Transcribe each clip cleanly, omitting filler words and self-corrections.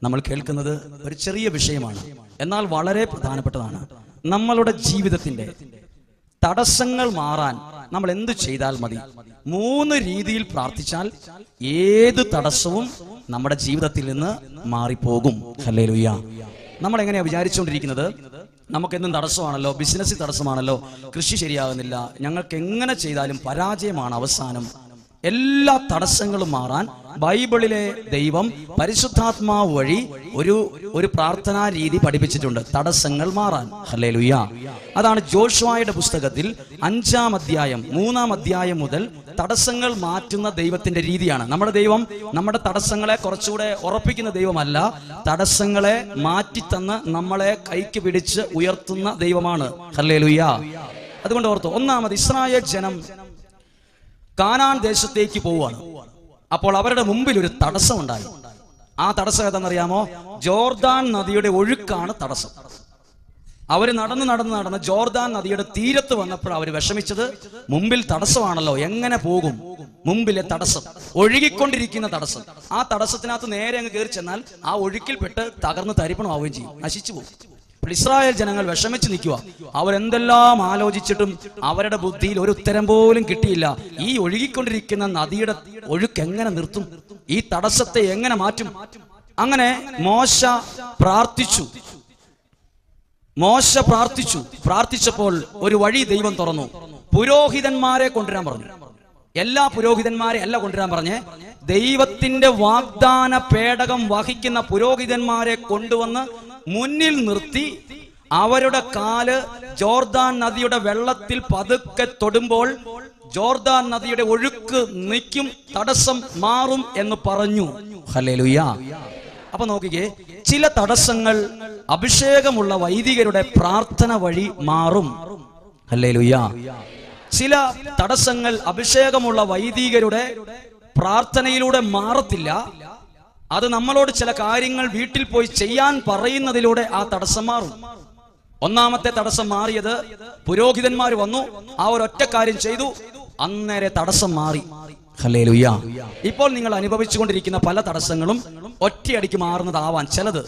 നമ്മൾ കേൾക്കുന്നത് ഒരു ചെറിയ വിഷയമാണ്, എന്നാൽ വളരെ പ്രധാനപ്പെട്ടതാണ്. നമ്മളുടെ ജീവിതത്തിന്റെ തടസ്സങ്ങൾ മാറാൻ നമ്മൾ എന്ത് ചെയ്താൽ മതി? 3 രീതിയിൽ പ്രാർത്ഥിച്ചാൽ ഏത് തടസ്സവും നമ്മുടെ ജീവിതത്തിൽ നിന്ന് മാറിപ്പോകും. ഹല്ലേലൂയ. നമ്മൾ എങ്ങനെയാ വിചാരിച്ചുകൊണ്ടിരിക്കുന്നത്? നമുക്കെന്നും തടസ്സമാണല്ലോ, ബിസിനസ്സിൽ തടസ്സമാണല്ലോ, കൃഷി ശരിയാകുന്നില്ല, ഞങ്ങൾക്ക് എങ്ങനെ ചെയ്താലും പരാജയമാണ് അവസാനം. എല്ലാ തടസ്സങ്ങളും മാറാൻ ബൈബിളിലെ ദൈവം പരിശുദ്ധാത്മാവ് വഴി ഒരു പ്രാർത്ഥനാ രീതി പഠിപ്പിച്ചിട്ടുണ്ട്, തടസ്സങ്ങൾ മാറാൻ. ഹല്ലേലൂയ. അതാണ് ജോഷുവയുടെ പുസ്തകത്തിൽ 5-ാം അധ്യായം 3-ാം അധ്യായം മുതൽ തടസ്സങ്ങൾ മാറ്റുന്ന ദൈവത്തിന്റെ രീതിയാണ്. നമ്മുടെ ദൈവം നമ്മുടെ തടസ്സങ്ങളെ കുറച്ചുകൂടെ ഉറപ്പിക്കുന്ന ദൈവമല്ല, തടസ്സങ്ങളെ മാറ്റിത്തന്ന് നമ്മളെ കൈക്ക് പിടിച്ച് ഉയർത്തുന്ന ദൈവമാണ്. ഹല്ലേലൂയ. അതുകൊണ്ട് ഓർത്തു, ഒന്നാമത് ഇസ്രായേൽ ജനം കാനാൻ ദേശത്തേക്ക് പോവുകയാണ്. അപ്പോൾ അവരുടെ മുമ്പിൽ ഒരു തടസ്സം ഉണ്ടായി. ആ തടസ്സം ഏതാണെന്നറിയാമോ? ജോർദാൻ നദിയുടെ ഒഴുക്കാണ് തടസ്സം. അവര് നടന്ന് ജോർദാൻ നദിയുടെ തീരത്ത് വന്നപ്പോൾ അവർ വിഷമിച്ചത്, മുമ്പിൽ തടസ്സമാണല്ലോ, എങ്ങനെ പോകും? മുമ്പിലെ തടസ്സം, ഒഴുകിക്കൊണ്ടിരിക്കുന്ന തടസ്സം. ആ തടസ്സത്തിനകത്ത് നേരെ അങ്ങ് കയറി ചെന്നാൽ ആ ഒഴുക്കിൽപ്പെട്ട് തകർന്ന് തരിപ്പണമാവുകയും ചെയ്യും, നശിച്ചു പോകും. ഇസ്രായേൽ ജനങ്ങൾ വിഷമിച്ച് നിൽക്കുക. അവരെന്തെല്ലാം ആലോചിച്ചിട്ടും അവരുടെ ബുദ്ധിയിൽ ഒരു ഉത്തരം പോലും കിട്ടിയില്ല. ഈ ഒഴുകിക്കൊണ്ടിരിക്കുന്ന നദിയുടെ ഒഴുക്ക് എങ്ങനെ നിർത്തും? ഈ തടസ്സത്തെ എങ്ങനെ മാറ്റും? അങ്ങനെ മോശ പ്രാർത്ഥിച്ചപ്പോൾ ഒരു വഴി ദൈവം തുറന്നു. പുരോഹിതന്മാരെ കൊണ്ടുവരാൻ പറഞ്ഞു. എല്ലാ പുരോഹിതന്മാരെ അല്ല കൊണ്ടുവരാൻ പറഞ്ഞേ, ദൈവത്തിന്റെ വാഗ്ദാന പേടകം വഹിക്കുന്ന പുരോഹിതന്മാരെ കൊണ്ടുവന്ന് മുന്നിൽ നിർത്തി അവരുടെ കാല് ജോർദാൻ നദിയുടെ വെള്ളത്തിൽ പതുക്കെ തൊടുമ്പോൾ ജോർദാൻ നദിയുടെ ഒഴുക്ക് നിൽക്കും, തടസ്സം മാറും എന്ന് പറഞ്ഞു. ഹല്ലേലൂയ. അപ്പൊ നോക്കിക്കേ, ചില തടസ്സങ്ങൾ അഭിഷേകമുള്ള വൈദികരുടെ പ്രാർത്ഥന വഴി മാറും. ഹല്ലേലൂയ. ചില തടസ്സങ്ങൾ അഭിഷേകമുള്ള വൈദികരുടെ പ്രാർത്ഥനയിലൂടെ മാറത്തില്ല. അത് നമ്മളോട് ചില കാര്യങ്ങൾ വീട്ടിൽ പോയി ചെയ്യാൻ പറയുന്നതിലൂടെ ആ തടസ്സം മാറും. ഒന്നാമത്തെ തടസ്സം മാറിയത്, പുരോഹിതന്മാർ വന്നു, ആ ഒരൊറ്റ കാര്യം ചെയ്തു, അന്നേരെ തടസ്സം മാറി. ഹല്ലേലൂയ. ഇപ്പോൾ നിങ്ങൾ അനുഭവിച്ചുകൊണ്ടിരിക്കുന്ന പല തടസ്സങ്ങളും ഒറ്റയടിക്ക് മാറുന്നതാവാൻ. ചിലത്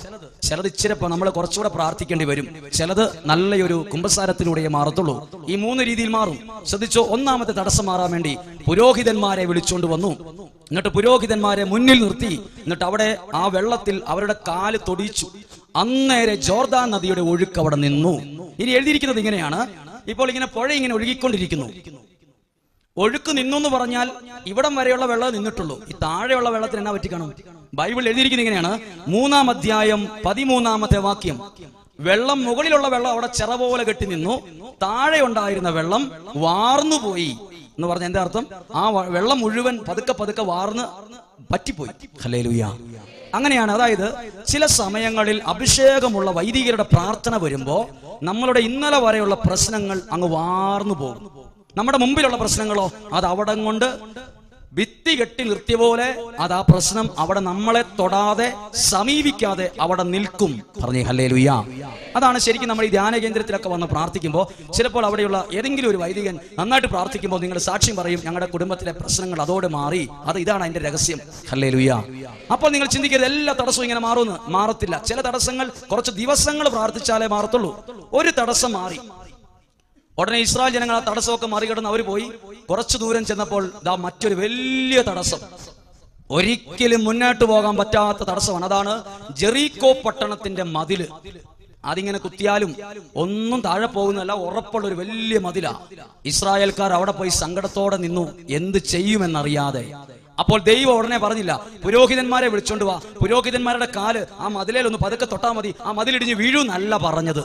ഇച്ചിരപ്പോ നമ്മൾ കുറച്ചുകൂടെ പ്രാർത്ഥിക്കേണ്ടി വരും. ചിലത് നല്ലൊരു കുമ്പസാരത്തിലൂടെ മാറത്തുള്ളൂ. ഈ 3 രീതിയിൽ മാറും. ശ്രദ്ധിച്ചോ. ഒന്നാമത്തെ തടസ്സം മാറാൻ വേണ്ടി പുരോഹിതന്മാരെ വിളിച്ചുകൊണ്ട് വന്നു. എന്നിട്ട് പുരോഹിതന്മാരെ മുന്നിൽ നിർത്തി. എന്നിട്ട് അവിടെ ആ വെള്ളത്തിൽ അവരുടെ കാല് തൊടിച്ചു. അന്നേരെ ജോർദാൻ നദിയുടെ ഒഴുക്ക് അവിടെ നിന്നു. ഇനി എഴുതിയിരിക്കുന്നത് ഇങ്ങനെയാണ്, ഇപ്പോൾ ഇങ്ങനെ പുഴ ഇങ്ങനെ ഒഴുകിക്കൊണ്ടിരിക്കുന്നു. ഒഴുക്ക് നിന്നു എന്ന് പറഞ്ഞാൽ ഇവിടം വരെയുള്ള വെള്ളം നിന്നിട്ടുള്ളൂ. ഈ താഴെയുള്ള വെള്ളത്തിന് എന്നാ പറ്റിക്കണം? ബൈബിൾ എഴുതിയിരിക്കുന്നത് ഇങ്ങനെയാണ്, 3-ാം അധ്യായം 13-ാമത്തെ വാക്യം. വെള്ളം, മുകളിലുള്ള വെള്ളം അവിടെ ചിറ പോലെ കെട്ടി നിന്നു, താഴെ ഉണ്ടായിരുന്ന വെള്ളം വാർന്നുപോയി എന്ന് പറഞ്ഞ എന്റെ അർത്ഥം, ആ വെള്ളം മുഴുവൻ പതുക്കെ വാർന്ന് പറ്റിപ്പോയി. ഹല്ലേലൂയ. അങ്ങനെയാണ്. അതായത് ചില സമയങ്ങളിൽ അഭിഷേകമുള്ള വൈദികരുടെ പ്രാർത്ഥന വരുമ്പോ നമ്മളുടെ ഇന്നലെ വരെയുള്ള പ്രശ്നങ്ങൾ അങ്ങ് വാർന്നു പോകും. നമ്മുടെ മുമ്പിലുള്ള പ്രശ്നങ്ങളോ അത് അവിടെ കൊണ്ട് ഭിത്തി കെട്ടി നിർത്തിയ പോലെ അത് ആ പ്രശ്നം അവിടെ നമ്മളെ തൊടാതെ സമീപിക്കാതെ അവിടെ നിൽക്കും. പറഞ്ഞേ ഹല്ലേലൂയ. അതാണ് ശരിക്കും നമ്മൾ ഈ ധ്യാന കേന്ദ്രത്തിലൊക്കെ വന്ന് പ്രാർത്ഥിക്കുമ്പോൾ ചിലപ്പോൾ അവിടെയുള്ള ഏതെങ്കിലും ഒരു വൈദികൻ നന്നായിട്ട് പ്രാർത്ഥിക്കുമ്പോൾ നിങ്ങൾ സാക്ഷ്യം പറയും, ഞങ്ങളുടെ കുടുംബത്തിലെ പ്രശ്നങ്ങൾ അതോടെ മാറി. ഇതാണ് അതിന്റെ രഹസ്യം. ഹല്ലേലൂയ. അപ്പോൾ നിങ്ങൾ ചിന്തിക്കരുത് എല്ലാ തടസ്സവും ഇങ്ങനെ മാറുമെന്ന്. മാറത്തില്ല. ചില തടസ്സങ്ങൾ കുറച്ച് ദിവസങ്ങൾ പ്രാർത്ഥിച്ചാലേ മാറത്തുള്ളൂ. ഒരു തടസ്സം മാറി ഉടനെ ഇസ്രായേൽ ജനങ്ങൾ ആ തടസ്സമൊക്കെ മറികടന്ന് അവർ പോയി. കുറച്ചു ദൂരം ചെന്നപ്പോൾ ദാ മറ്റൊരു വലിയ തടസ്സം, ഒരിക്കലും മുന്നോട്ട് പോകാൻ പറ്റാത്ത തടസ്സമാണ്. അതാണ് ജെറീക്കോ പട്ടണത്തിന്റെ മതില്. അതിങ്ങനെ കുത്തിയാലും ഒന്നും താഴെ പോകുന്നതല്ല, ഉറപ്പുള്ള ഒരു വലിയ മതിലാ. ഇസ്രായേൽക്കാർ അവിടെ പോയി സങ്കടത്തോടെ നിന്നു, എന്ത് ചെയ്യുമെന്നറിയാതെ. അപ്പോൾ ദൈവം ഉടനെ പറഞ്ഞില്ല, പുരോഹിതന്മാരെ വിളിച്ചോണ്ട് വാ, പുരോഹിതന്മാരുടെ കാല് ആ മതിലേലൊന്ന് പതുക്കെ തൊട്ടാ മതി, ആ മതിലിടിഞ്ഞ് വീഴൂന്നല്ല പറഞ്ഞത്.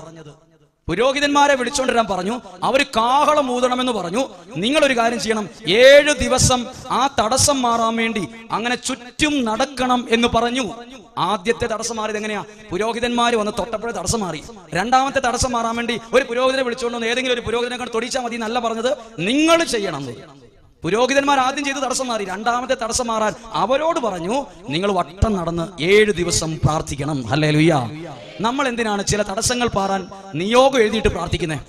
പുരോഹിതന്മാരെ വിളിച്ചോണ്ടിരാൻ പറഞ്ഞു. അവർ കാഹളം ഊതണമെന്ന് പറഞ്ഞു. നിങ്ങളൊരു കാര്യം ചെയ്യണം, 7 ദിവസം ആ തടസ്സം മാറാൻ വേണ്ടി അങ്ങനെ ചുറ്റും നടക്കണം എന്ന് പറഞ്ഞു. ആദ്യത്തെ തടസ്സം മാറിയത് എങ്ങനെയാ? പുരോഹിതന്മാർ വന്ന് തൊട്ടപ്പോഴേ തടസ്സം മാറി. രണ്ടാമത്തെ തടസ്സം മാറാൻ വേണ്ടി ഒരു പുരോഹിതനെ വിളിച്ചുകൊണ്ട് വന്ന് ഏതെങ്കിലും ഒരു പുരോഹിതനെ കൊണ്ട് തൊടിച്ചാൽ മതി എന്നല്ല പറഞ്ഞത്, നിങ്ങൾ ചെയ്യണം. പുരോഹിതന്മാർ ആദ്യം ചെയ്ത് തടസ്സം മാറി. രണ്ടാമത്തെ തടസ്സം മാറാൻ അവരോട് പറഞ്ഞു, നിങ്ങൾ വട്ടം നടന്ന് 7 ദിവസം പ്രാർത്ഥിക്കണം. ഹല്ലേലൂയ. നമ്മൾ എന്തിനാണ് ചില തടസ്സങ്ങൾ മാറാൻ നിയോഗം എഴുതിയിട്ട് പ്രാർത്ഥിക്കുന്നത്?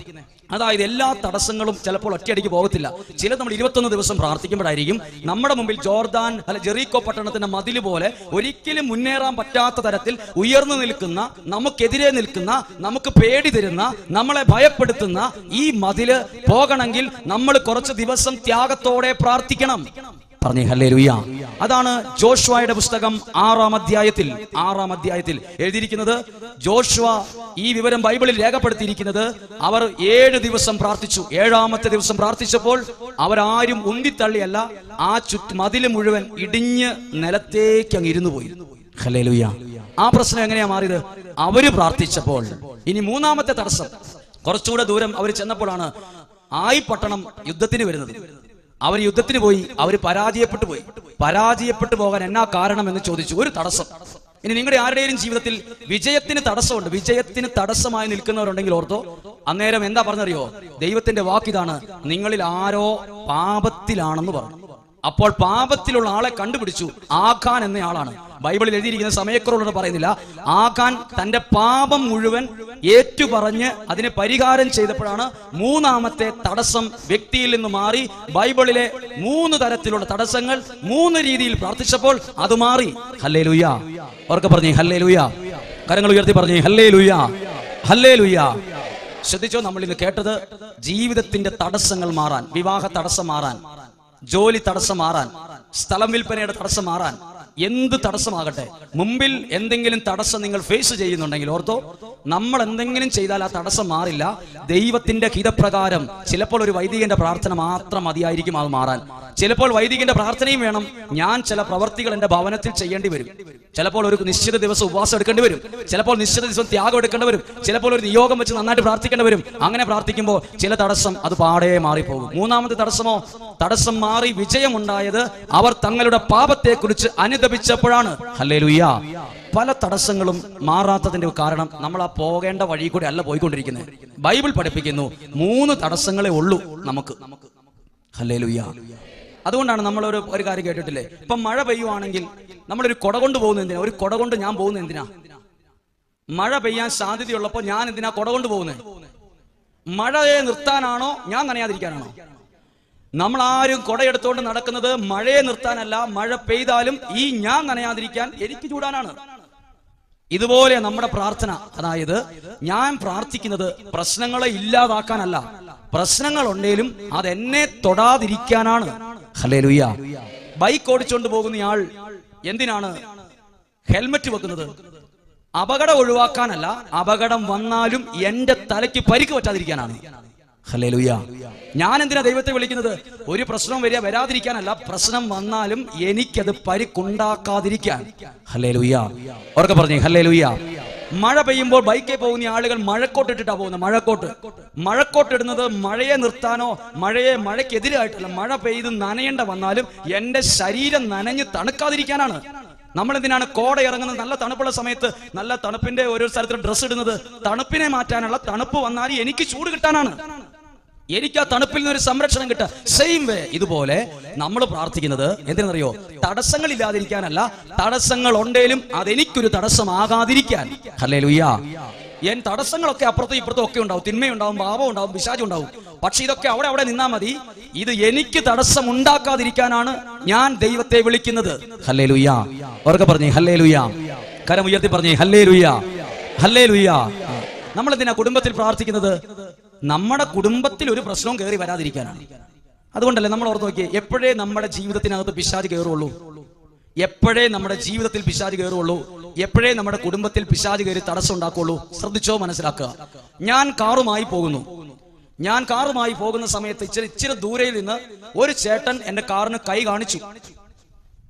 അതായത് എല്ലാ തടസ്സങ്ങളും ചിലപ്പോൾ ഒറ്റയടിക്ക് പോകത്തില്ല. ചില നമ്മൾ 21 ദിവസം പ്രാർത്ഥിക്കുമ്പോഴായിരിക്കും നമ്മുടെ മുമ്പിൽ ജോർദാൻ അല്ല ജെറീക്കോ പട്ടണത്തിന്റെ മതില് പോലെ ഒരിക്കലും മുന്നേറാൻ പറ്റാത്ത തരത്തിൽ ഉയർന്നു നിൽക്കുന്ന, നമുക്കെതിരെ നിൽക്കുന്ന, നമുക്ക് പേടി തരുന്ന, നമ്മളെ ഭയപ്പെടുത്തുന്ന ഈ മതില് പോകണമെങ്കിൽ നമ്മൾ കുറച്ച് ദിവസം ത്യാഗത്തോടെ പ്രാർത്ഥിക്കണം. പറഞ്ഞേ ഹല്ലേലൂയ. അതാണ് ജോഷുവയുടെ പുസ്തകം 6-ാം അധ്യായത്തിൽ എഴുതിയിരിക്കുന്നത്. ജോഷുവ ഈ വിവരം ബൈബിളിൽ രേഖപ്പെടുത്തിയിരിക്കുന്നത് അവർ 7 ദിവസം പ്രാർത്ഥിച്ചു. 7ാമത്തെ ദിവസം പ്രാർത്ഥിച്ചപ്പോൾ അവരാരും ഉന്തിത്തള്ളിയല്ല, ആ മതില് മുഴുവൻ ഇടിഞ്ഞ് നിലത്തേക്ക് അങ്ങ് ഇരുന്നു പോയി. ഹല്ലേലൂയ. ആ പ്രശ്നം എങ്ങനെയാ മാറിയത്? അവര് പ്രാർത്ഥിച്ചപ്പോൾ. ഇനി 3ാമത്തെ തടസ്സം, കുറച്ചുകൂടെ ദൂരം അവർ ചെന്നപ്പോഴാണ് ആയി പട്ടണം യുദ്ധത്തിന് വരുന്നത്. അവർ യുദ്ധത്തിന് പോയി, അവർ പരാജയപ്പെട്ടു പോകാൻ എന്നാ കാരണം എന്ന് ചോദിച്ചു. ഒരു തടസ്സം. ഇനി നിങ്ങളുടെ ആരുടെയും ജീവിതത്തിൽ വിജയത്തിന് തടസ്സമുണ്ട്, വിജയത്തിന് തടസ്സമായി നിൽക്കുന്നവരുണ്ടെങ്കിൽ ഓർത്തോ, അന്നേരം എന്താ പറഞ്ഞറിയോ? ദൈവത്തിന്റെ വാക്കിതാണ്, നിങ്ങളിൽ ആരോ പാപത്തിലാണെന്ന് പറഞ്ഞു. അപ്പോൾ പാപത്തിലുള്ള ആളെ കണ്ടുപിടിച്ചു. ആഖാൻ എന്നയാളാണ്. ബൈബിളിൽ എഴുതിയിരിക്കുന്ന സമയക്കുറവുള്ളത് പറയുന്നില്ല. ആഖാൻ തന്റെ പാപം മുഴുവൻ ഏറ്റുപറഞ്ഞ് അതിനെ പരിഹാരം ചെയ്തപ്പോഴാണ് 3ാമത്തെ തടസ്സം വ്യക്തിയിൽ നിന്ന് മാറി. ബൈബിളിലെ 3 തരത്തിലുള്ള തടസ്സങ്ങൾ 3 രീതിയിൽ പ്രാർത്ഥിച്ചപ്പോൾ അത് മാറി. ഹല്ലേലൂയ. അവർക്ക് പറഞ്ഞേ ഹല്ലേലൂയ. കരങ്ങൾ ഉയർത്തി പറഞ്ഞേ ഹല്ലേലൂയ, ഹല്ലേലൂയ. ശ്രദ്ധിച്ചോ, നമ്മൾ ഇന്ന് കേട്ടത് ജീവിതത്തിന്റെ തടസ്സങ്ങൾ മാറാൻ, വിവാഹ തടസ്സം മാറാൻ, ജോലി തടസ്സം മാറാൻ, സ്ഥലം വിൽപ്പനയുടെ തടസ്സം മാറാൻ, എന്ത് തടസ്സമാകട്ടെ, മുമ്പിൽ എന്തെങ്കിലും തടസ്സം നിങ്ങൾ ഫേസ് ചെയ്യുന്നുണ്ടെങ്കിൽ ഓർത്തോ, നമ്മൾ എന്തെങ്കിലും ചെയ്താൽ ആ തടസ്സം മാറില്ല. ദൈവത്തിന്റെ ഹിതപ്രകാരം ചിലപ്പോൾ ഒരു വൈദികന്റെ പ്രാർത്ഥന മാത്രം മതിയായിരിക്കും അത് മാറാൻ. ചിലപ്പോൾ വൈദികന്റെ പ്രാർത്ഥനയും വേണം. ഞാൻ ചില പ്രവർത്തികൾ എന്റെ ഭവനത്തിൽ ചെയ്യേണ്ടി വരും. ചിലപ്പോൾ ഒരു നിശ്ചിത ദിവസം ഉപവാസം എടുക്കേണ്ടി വരും. ചിലപ്പോൾ നിശ്ചിത ദിവസം ത്യാഗം എടുക്കേണ്ടി വരും. ചിലപ്പോൾ ഒരു നിയോഗം വെച്ച് നന്നായിട്ട് പ്രാർത്ഥിക്കേണ്ടി വരും. അങ്ങനെ പ്രാർത്ഥിക്കുമ്പോൾ ചില തടസ്സം അത് പാടെ മാറിപ്പോകും. 3ാമത്തെ തടസ്സമോ, തടസ്സം മാറി വിജയമുണ്ടായത് അവർ തങ്ങളുടെ പാപത്തെക്കുറിച്ച് അനുതപിച്ചപ്പോഴാണ്. ഹല്ലേലൂയ. പല തടസ്സങ്ങളും മാറാത്തതിന്റെ കാരണം നമ്മൾ ആ പോകേണ്ട വഴി കൂടെ അല്ല പോയിക്കൊണ്ടിരിക്കുന്നത്. ബൈബിൾ പഠിപ്പിക്കുന്നു 3 തടസ്സങ്ങളെ ഉള്ളൂ നമുക്ക്. ഹല്ലേലൂയ. അതുകൊണ്ടാണ് നമ്മൾ ഒരു കാര്യം കേട്ടിട്ടില്ലേ, ഇപ്പൊ മഴ പെയ്യുവാണെങ്കിൽ നമ്മളൊരു കുട കൊണ്ട് പോകുന്നത് എന്തിനാ? ഒരു കുട കൊണ്ട് ഞാൻ പോകുന്നത് എന്തിനാ? മഴ പെയ്യാൻ സാധ്യതയുള്ളപ്പോൾ ഞാൻ എന്തിനാ കുട കൊണ്ട് പോകുന്നത്? മഴയെ നിർത്താനാണോ, ഞാൻ നനയാതിരിക്കാനാണോ? നമ്മൾ ആരും കുടയെടുത്തോണ്ട് നടക്കുന്നത് മഴയെ നിർത്താനല്ല, മഴ പെയ്താലും ഈ ഞാൻ നനയാതിരിക്കാൻ, എനിക്ക് ചൂടാനാണ്. ഇതുപോലെ നമ്മുടെ പ്രാർത്ഥന, അതായത് ഞാൻ പ്രാർത്ഥിക്കുന്നത് പ്രശ്നങ്ങളെ ഇല്ലാതാക്കാനല്ല, പ്രശ്നങ്ങൾ ഉണ്ടെങ്കിലും അതെന്നെ തൊടാതിരിക്കാനാണ്. ഹല്ലേലൂയ. ബൈക്ക് ഓടിച്ചോണ്ട് പോകുന്നയാൾ എന്തിനാണ് ഹെൽമറ്റ് വെക്കുന്നത്? അപകടം ഒഴിവാക്കാനല്ല, അപകടം വന്നാലും എന്റെ തലയ്ക്ക് പരിക്ക് പറ്റാതിരിക്കാനാണ്. ഹല്ലേലൂയ. ഞാൻ എന്തിനാ ദൈവത്തെ വിളിക്കുന്നത്? ഒരു പ്രശ്നം വരാതിരിക്കാനല്ല, പ്രശ്നം വന്നാലും എനിക്കത് പരിക്കുണ്ടാക്കാതിരിക്കാൻ. ഹല്ലേലൂയ. അവർക്ക് പറഞ്ഞേ ഹല്ലേലൂയ. മഴ പെയ്യുമ്പോൾ ബൈക്കിൽ പോകുന്ന ആളുകൾ മഴക്കോട്ട് ഇട്ടിട്ടാ പോകുന്നത്. മഴക്കോട്ട് ഇടുന്നത് മഴയെ നിർത്താനോ മഴയ്ക്കെതിരായിട്ടല്ല, മഴ പെയ്ത് നനയേണ്ട വന്നാലും എന്റെ ശരീരം നനഞ്ഞ് തണുക്കാതിരിക്കാനാണ്. നമ്മൾ എന്തിനാണ് കോട ഇറങ്ങുന്നത്? നല്ല തണുപ്പുള്ള സമയത്ത് നല്ല തണുപ്പിന്റെ ഒരു സ്ഥലത്ത് ഡ്രസ്സ് ഇടുന്നത് തണുപ്പിനെ മാറ്റാനുള്ള, തണുപ്പ് വന്നാൽ എനിക്ക് ചൂട് കിട്ടാനാണ്, എനിക്ക് ആ തണുപ്പിൽ നിന്ന് ഒരു സംരക്ഷണം കിട്ടുക. സെയിം വേ ഇതുപോലെ നമ്മൾ പ്രാർത്ഥിക്കുന്നത് എന്തിനറിയോ? തടസ്സങ്ങൾ ഇല്ലാതിരിക്കാനല്ല, തടസ്സങ്ങൾ ഉണ്ടെങ്കിലും അതെനിക്കൊരു തടസ്സമാകാതിരിക്കാൻ. ഹല്ലേലൂയ. തടസ്സങ്ങളൊക്കെ അപ്പുറത്തും ഇപ്പുറത്തും ഒക്കെ ഉണ്ടാവും, തിന്മയുണ്ടാവും, പാപം ഉണ്ടാവും, പിശാചും ഉണ്ടാവും. പക്ഷെ ഇതൊക്കെ അവിടെ നിന്നാ മതി. ഇത് എനിക്ക് തടസ്സം ഉണ്ടാക്കാതിരിക്കാനാണ് ഞാൻ ദൈവത്തെ വിളിക്കുന്നത്. ഹല്ലേലൂയ. അവർക്ക് പറഞ്ഞേ ഹല്ലേലൂയ. കരം ഉയർത്തി പറഞ്ഞേ ഹല്ലേലൂയ, ഹല്ലേലൂയ. നമ്മൾ എന്തിനാ കുടുംബത്തിൽ പ്രാർത്ഥിക്കുന്നത്? നമ്മുടെ കുടുംബത്തിൽ ഒരു പ്രശ്നവും കയറി വരാതിരിക്കാനാണ്. അതുകൊണ്ടല്ലേ നമ്മൾ ഓർത്ത് നോക്കിയേ, എപ്പോഴേ നമ്മുടെ ജീവിതത്തിനകത്ത് പിശാച് കയറുള്ളൂ, എപ്പോഴേ നമ്മുടെ ജീവിതത്തിൽ പിശാച് കയറുള്ളൂ, എപ്പോഴേ നമ്മുടെ കുടുംബത്തിൽ പിശാച് കയറി തടസ്സം ഉണ്ടാക്കുള്ളൂ. ശ്രദ്ധിച്ചോ, മനസ്സിലാക്കുക. ഞാൻ കാറുമായി പോകുന്ന സമയത്ത് ഇച്ചിരി ദൂരയിൽ നിന്ന് ഒരു ചേട്ടൻ എന്റെ കാറിന് കൈ കാണിച്ചു.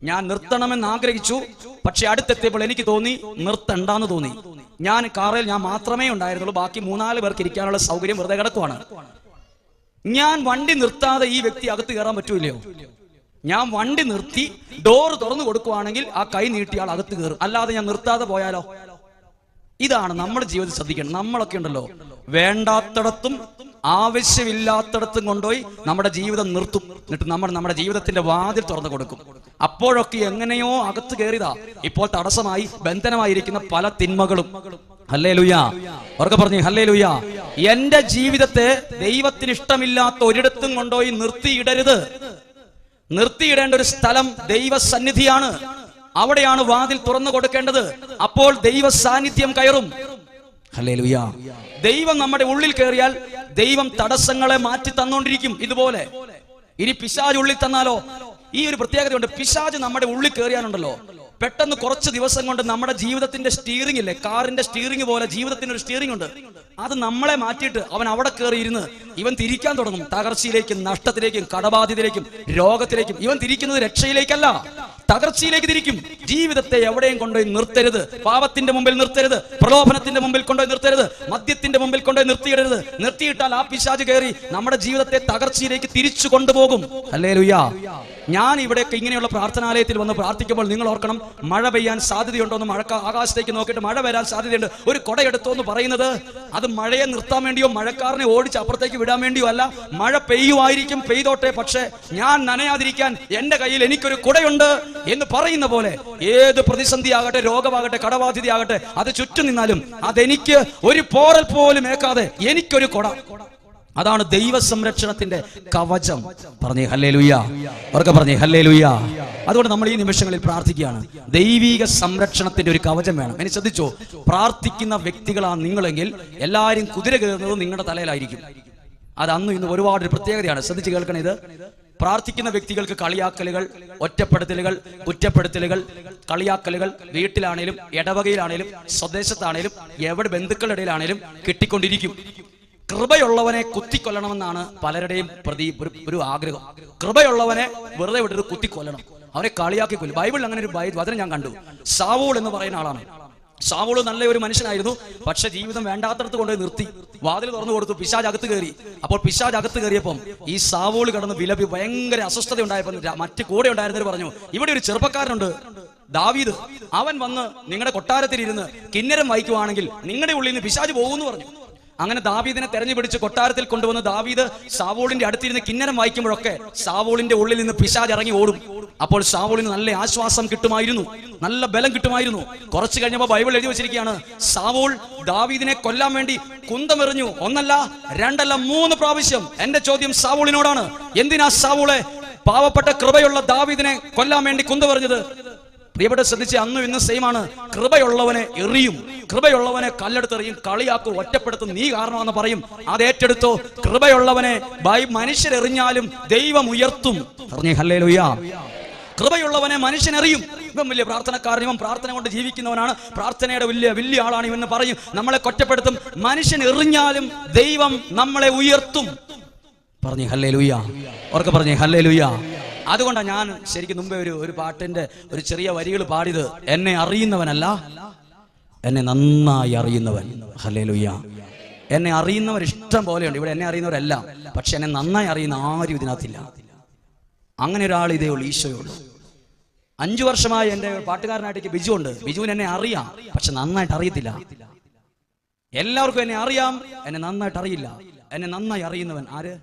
ഞാൻ നിർത്തണമെന്ന് ആഗ്രഹിച്ചു, പക്ഷെ അടുത്തെത്തിയപ്പോൾ എനിക്ക് തോന്നി നിർത്തണ്ടെന്ന് തോന്നി. കാറിൽ ഞാൻ മാത്രമേ ഉണ്ടായിരുന്നുള്ളൂ, ബാക്കി 3-4 പേർക്ക് ഇരിക്കാനുള്ള സൗകര്യം വെറുതെ കിടക്കുവാണ്. ഞാൻ വണ്ടി നിർത്താതെ ഈ വ്യക്തി അകത്ത് കയറാൻ പറ്റൂല്ലയോ? ഞാൻ വണ്ടി നിർത്തി ഡോർ തുറന്നു കൊടുക്കുവാണെങ്കിൽ ആ കൈ നീട്ടിയാൾ അകത്ത് കയറും. അല്ലാതെ ഞാൻ നിർത്താതെ പോയാലോ? ഇതാണ് നമ്മുടെ ജീവിതത്തിൽ ശ്രദ്ധിക്കണം. നമ്മളൊക്കെ ഉണ്ടല്ലോ, വേണ്ടാത്തടത്തും ആവശ്യമില്ലാത്തടത്തും കൊണ്ടുപോയി നമ്മുടെ ജീവിതം നിർത്തും. എന്നിട്ട് നമ്മുടെ ജീവിതത്തിന്റെ വാതിൽ തുറന്നു കൊടുക്കും. അപ്പോഴൊക്കെ എങ്ങനെയോ അകത്ത് കയറിയതാ ഇപ്പോൾ തടസ്സമായി ബന്ധനമായിരിക്കുന്ന പല തിന്മകളും. ഹല്ലേലൂയ. അവർക്ക് പറഞ്ഞു ഹല്ലേലൂയ. എന്റെ ജീവിതത്തെ ദൈവത്തിന് ഇഷ്ടമില്ലാത്ത ഒരിടത്തും കൊണ്ടുപോയി നിർത്തിയിടരുത്. നിർത്തിയിടേണ്ട ഒരു സ്ഥലം ദൈവസന്നിധിയാണ്. അവിടെയാണ് വാതിൽ തുറന്നു കൊടുക്കേണ്ടത്. അപ്പോൾ ദൈവ സാന്നിധ്യം കയറും. ഹല്ലേലൂയ. ദൈവം നമ്മുടെ ഉള്ളിൽ കയറിയാൽ ദൈവം തടസ്സങ്ങളെ മാറ്റി തന്നോണ്ടിരിക്കും. ഇതുപോലെ ഇനി പിശാച് ഉള്ളിൽ തന്നാലോ? ഈ ഒരു പ്രത്യേകതയുണ്ട്. പിശാച് നമ്മുടെ ഉള്ളിൽ കയറിയാലുണ്ടല്ലോ, പെട്ടെന്ന് കുറച്ച് ദിവസം കൊണ്ട് നമ്മുടെ ജീവിതത്തിന്റെ സ്റ്റിയറിംഗ് ഇല്ലേ, കാറിന്റെ സ്റ്റിയറിംഗ് പോലെ ജീവിതത്തിന് ഒരു സ്റ്റിയറിംഗ് ഉണ്ട്. അത് നമ്മളെ മാറ്റിയിട്ട് അവൻ അവിടെ കയറിയിരുന്ന് ഇവൻ തിരിക്കാൻ തുടങ്ങും. തകർച്ചയിലേക്കും നഷ്ടത്തിലേക്കും കടബാധ്യതയിലേക്കും രോഗത്തിലേക്കും. ഇവൻ തിരിക്കുന്നത് രക്ഷയിലേക്കല്ല, തകർച്ചയിലേക്ക് തിരിക്കും. ജീവിതത്തെ എവിടെയും കൊണ്ടുപോയി നിർത്തരുത്. പാപത്തിന്റെ മുമ്പിൽ നിർത്തരുത്, പ്രലോഭനത്തിന്റെ മുമ്പിൽ കൊണ്ടുപോയി നിർത്തരുത്, മദ്യത്തിന്റെ മുമ്പിൽ കൊണ്ടുപോയി നിർത്തിയിടരുത്. നിർത്തിയിട്ടാൽ ആ പിശാച് കയറി നമ്മുടെ ജീവിതത്തെ തകർച്ചയിലേക്ക് തിരിച്ചു കൊണ്ടുപോകും. ഹല്ലേലൂയ. ഞാൻ ഇവിടെയൊക്കെ ഇങ്ങനെയുള്ള പ്രാർത്ഥനാലയത്തിൽ വന്ന് പ്രാർത്ഥിക്കുമ്പോൾ നിങ്ങൾ ഓർക്കണം, മഴ പെയ്യാൻ സാധ്യതയുണ്ടോ എന്ന് ആകാശത്തേക്ക് നോക്കിയിട്ട് മഴ വരാൻ സാധ്യതയുണ്ട്, ഒരു കൊടയെടുത്തോ എന്ന് പറയുന്നത് അത് മഴയെ നിർത്താൻ വേണ്ടിയോ മഴക്കാരനെ ഓടിച്ച് അപ്പുറത്തേക്ക് വിടാൻ വേണ്ടിയോ അല്ല. മഴ പെയ്യുമായിരിക്കും, പെയ്തോട്ടെ, പക്ഷെ ഞാൻ നനയാതിരിക്കാൻ എന്റെ കയ്യിൽ എനിക്കൊരു കുടയുണ്ട് എന്ന് പറയുന്ന പോലെ ഏത് പ്രതിസന്ധിയാകട്ടെ, രോഗമാകട്ടെ, കടബാധ്യതയാകട്ടെ, അത് ചുറ്റും നിന്നാലും അതെനിക്ക് ഒരു പോറൽ പോലും ഏക്കാതെ എനിക്കൊരു കൊട. അതാണ് ദൈവ സംരക്ഷണത്തിന്റെ കവചം. പറഞ്ഞേ ഹല്ലേലൂയ. അവർക്ക് പറഞ്ഞേ ഹല്ലേലൂയ. അതുകൊണ്ട് നമ്മൾ ഈ നിമിഷങ്ങളിൽ പ്രാർത്ഥിക്കുകയാണ്, ദൈവിക സംരക്ഷണത്തിന്റെ ഒരു കവചം വേണം. ഇനി ശ്രദ്ധിച്ചോ, പ്രാർത്ഥിക്കുന്ന വ്യക്തികളാണ് നിങ്ങളെങ്കിൽ എല്ലാവരും കുതിര കയറുന്നത് നിങ്ങളുടെ തലയിലായിരിക്കും. അത് അന്നും ഇന്ന് ഒരുപാട് പ്രത്യേകതയാണ്. ശ്രദ്ധിച്ച് കേൾക്കണം. ഇത് പ്രാർത്ഥിക്കുന്ന വ്യക്തികൾക്ക് കളിയാക്കലുകൾ, ഒറ്റപ്പെടുത്തലുകൾ, കുറ്റപ്പെടുത്തലുകൾ, കളിയാക്കലുകൾ വീട്ടിലാണേലും ഇടവകയിലാണേലും സ്വദേശത്താണേലും എവിടെ ബന്ധുക്കളുടെ ഇടയിലാണേലും കിട്ടിക്കൊണ്ടിരിക്കും. കൃപയുള്ളവനെ കുത്തിക്കൊല്ലണമെന്നാണ് പലരുടെയും ഒരു ആഗ്രഹം. കൃപയുള്ളവനെ വെറുതെ വിട്ടിട്ട് കുത്തിക്കൊല്ലണം, അവനെ കളിയാക്കി കൊല്ലും. ബൈബിളിൽ അങ്ങനെ ഒരു വചനം ഞാൻ കണ്ടു. സാവൂൾ എന്ന് പറയുന്ന ആളാണ്. സാവൂൾ നല്ല ഒരു മനുഷ്യനായിരുന്നു, പക്ഷെ ജീവിതം വേണ്ടാത്തടത്ത് കൊണ്ടുപോയി നിർത്തി. വാതിൽ തുറന്നു കൊടുത്തു, പിശാച് അകത്ത് കയറി. അപ്പോൾ പിശാച് അകത്ത് കയറിയപ്പം ഈ സാവൂൾ കിടന്ന് വിലപി ഭയങ്കര അസ്വസ്ഥത ഉണ്ടായപ്പോൾ മറ്റു കൂടെ ഉണ്ടായിരുന്നവർ പറഞ്ഞു, ഇവിടെ ഒരു ചെറുപ്പക്കാരനുണ്ട് ദാവീദ്, അവൻ വന്ന് നിങ്ങളുടെ കൊട്ടാരത്തിലിരുന്ന് കിന്നരം വായിക്കുവാണെങ്കിൽ നിങ്ങളുടെ ഉള്ളിൽ നിന്ന് പിശാച് പോകുമെന്ന് പറഞ്ഞു. അങ്ങനെ ദാവീദിനെ തെരഞ്ഞു പിടിച്ച് കൊട്ടാരത്തിൽ കൊണ്ടുവന്ന് ദാവീദ് സാവൂളിന്റെ അടുത്തിരുന്ന് കിന്നരം വായിക്കുമ്പോഴൊക്കെ സാവൂളിന്റെ ഉള്ളിൽ നിന്ന് പിശാച് ഇറങ്ങി ഓടും. അപ്പോൾ സാവൂളിന് നല്ല ആശ്വാസം കിട്ടുമായിരുന്നു, നല്ല ബലം കിട്ടുമായിരുന്നു. കുറച്ചു കഴിഞ്ഞപ്പോൾ ബൈബിൾ എഴുതി വെച്ചിരിക്കുകയാണ്, സാവൂൾ ദാവീദിനെ കൊല്ലാൻ വേണ്ടി കുന്തമെറിഞ്ഞു. ഒന്നല്ല, രണ്ടല്ല, 3 പ്രാവശ്യം. എന്റെ ചോദ്യം സാവൂളിനോടാണ്, എന്തിനാ സാവൂളെ പാവപ്പെട്ട കൃപയുള്ള ദാവീദിനെ കൊല്ലാൻ വേണ്ടി കുന്തമെറിഞ്ഞത്? പ്രിയപ്പെട്ട ശ്രദ്ധിച്ച്, അന്നും ഇന്നും സെയിമാണ്. കൃപയുള്ളവനെ എറിയും, കൃപയുള്ളവനെ കല്ലെടുത്തെറിയും, കളിയാക്കും, ഒറ്റപ്പെടുത്തും, നീ കാരണമെന്ന് പറയും. അത് ഏറ്റെടുത്തോ. കൃപയുള്ളവനെ മനുഷ്യരെറിഞ്ഞാലും ദൈവം ഉയർത്തും. പറഞ്ഞേ ഹല്ലേലൂയ. കൃപയുള്ളവനെ മനുഷ്യനെറിയും. ഇവൻ വലിയ പ്രാർത്ഥനക്കാരൻ, ഇവൻ പ്രാർത്ഥന കൊണ്ട് ജീവിക്കുന്നവനാണ്, പ്രാർത്ഥനയുടെ വലിയ ആളാണ് ഇവന്ന് പറയും, നമ്മളെ കൊറ്റപ്പെടുത്തും. മനുഷ്യൻ എറിഞ്ഞാലും ദൈവം നമ്മളെ ഉയർത്തും. പറഞ്ഞേ ഹല്ലേലൂയ. അവർക്ക് പറഞ്ഞേ ഹല്ലേലൂയ. അതുകൊണ്ടാണ് ഞാൻ ശരിക്കും മുമ്പേ ഒരു പാട്ടിന്റെ ഒരു ചെറിയ വരികൾ പാടിയത്, എന്നെ അറിയുന്നവനല്ല, എന്നെ നന്നായി അറിയുന്നവൻ. ഹല്ലേലൂയ. എന്നെ അറിയുന്നവർ ഇഷ്ടം പോലെയുണ്ട് ഇവിടെ, എന്നെ അറിയുന്നവരല്ല, പക്ഷെ എന്നെ നന്നായി അറിയുന്ന ആരും ഇതിനകത്തില്ല. അങ്ങനെ ഒരാൾ ഇതേ ഉള്ളൂ, ഈശോയുള്ളൂ. 5 വർഷമായി എൻ്റെ പാട്ടുകാരനായിട്ട് ബിജു ഉണ്ട്. ബിജുവിന് എന്നെ അറിയാം, പക്ഷെ നന്നായിട്ട് അറിയത്തില്ല. എല്ലാവർക്കും എന്നെ അറിയാം, എന്നെ നന്നായിട്ട് അറിയില്ല. എന്നെ നന്നായി അറിയുന്നവൻ ആര്?